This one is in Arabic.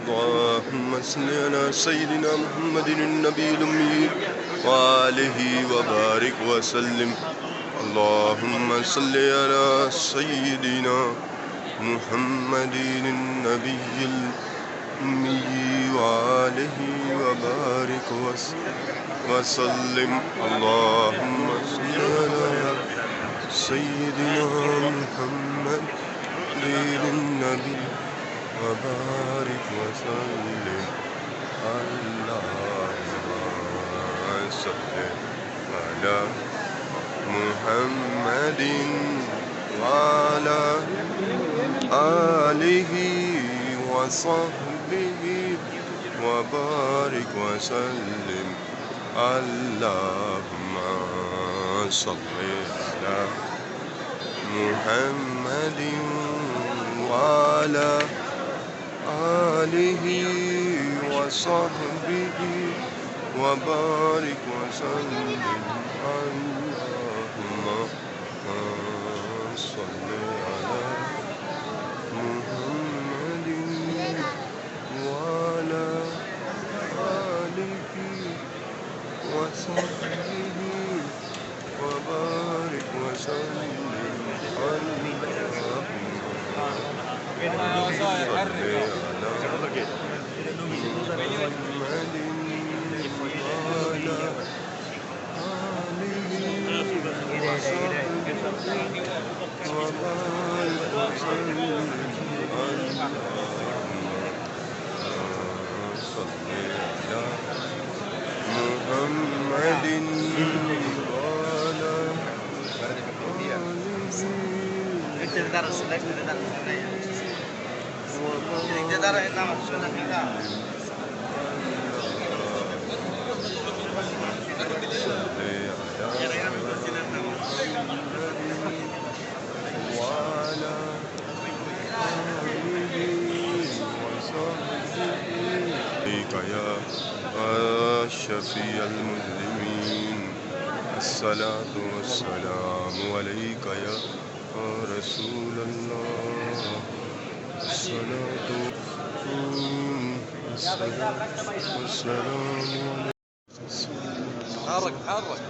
اللهم صل على سيدنا محمد النبي الأمي وآله وبارك وسلم. اللهم صل على سيدنا محمد النبي الأمي وآله وبارك وسلم. اللهم صل على سيدنا محمد النبي وبارك وسلم. اللهم صل على محمد وعلى آله وصحبه وبارك وسلم. اللهم صل على محمد وعلى آله وصحبه وبارك وسلم. اللهم صل على محمد وعلى آله وصحبه وبارك وسلم. يا شفيع المسلمين الصلاة والسلام عليك يا رسول الله. الصلاة والسلام حرك عليك